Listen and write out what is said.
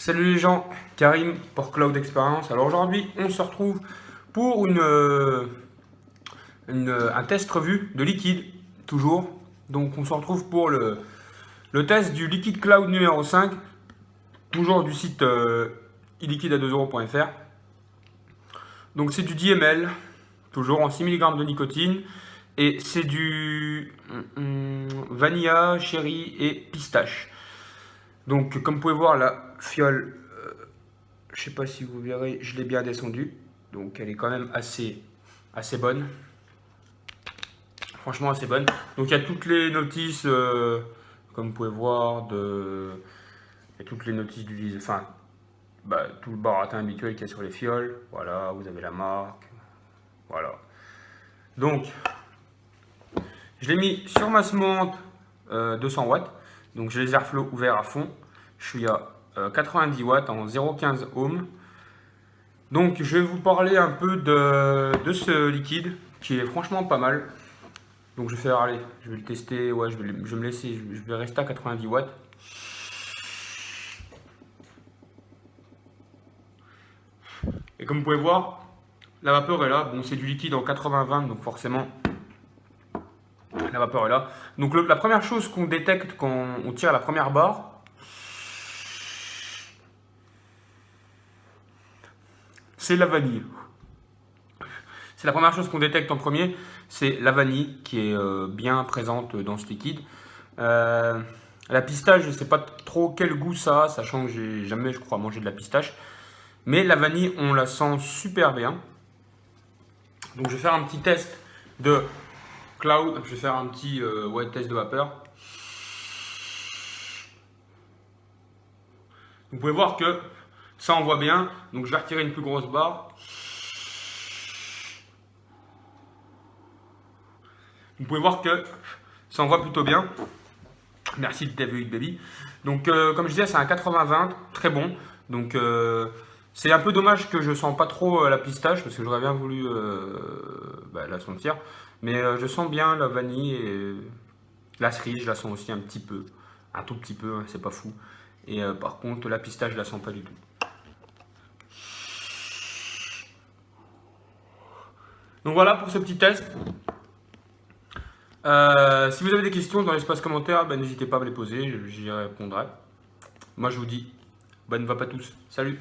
Salut les gens, Karim pour Cloud Experience. Alors aujourd'hui, on se retrouve pour un test revue de liquide, toujours. Donc on se retrouve pour le test du liquide cloud numéro 5, toujours du site iliquide2euros.fr. Donc c'est du DML, toujours en 6 mg de nicotine. Et c'est du vanilla, cherry et pistache. Donc comme vous pouvez voir, la fiole, je sais pas si vous verrez, je l'ai bien descendue. Donc elle est quand même assez bonne. Franchement assez bonne. Donc il y a toutes les notices, comme vous pouvez voir, il y a toutes les notices du enfin, tout le baratin habituel qu'il y a sur les fioles. Voilà, vous avez la marque. Voilà. Donc, je l'ai mis sur ma semante 200 watts. Donc j'ai les airflow ouverts à fond. Je suis à 90 watts en 0,15 ohms. Donc je vais vous parler un peu de ce liquide qui est franchement pas mal. Donc je vais faire, allez, je vais le tester, ouais, je vais me laisser, je vais rester à 90 watts. Et comme vous pouvez voir, la vapeur est là. Bon, c'est du liquide en 80-20, donc forcément la vapeur est là. Donc la première chose qu'on détecte quand on tire la première barre, c'est la vanille. C'est la première chose qu'on détecte en premier, c'est la vanille qui est bien présente dans ce liquide. La pistache, je ne sais pas trop quel goût ça a, sachant que j'ai jamais, je crois, mangé de la pistache. Mais la vanille, on la sent super bien. Donc je vais faire un petit test de cloud, je vais faire un petit test de vapeur. Vous pouvez voir que ça envoie bien, donc je vais retirer une plus grosse barre. Vous pouvez voir que ça envoie plutôt bien. Merci de TV8 Baby. Donc comme je disais, c'est un 80-20, très bon. Donc c'est un peu dommage que je sens pas trop la pistache, parce que j'aurais bien voulu la sentir. Mais je sens bien la vanille et la cerise, je la sens aussi un petit peu. Un tout petit peu, hein, c'est pas fou. Et par contre, la pistache, je la sens pas du tout. Donc voilà pour ce petit test. Si vous avez des questions dans l'espace commentaire, n'hésitez pas à me les poser, j'y répondrai. Moi je vous dis, bonne vape à tous. Salut!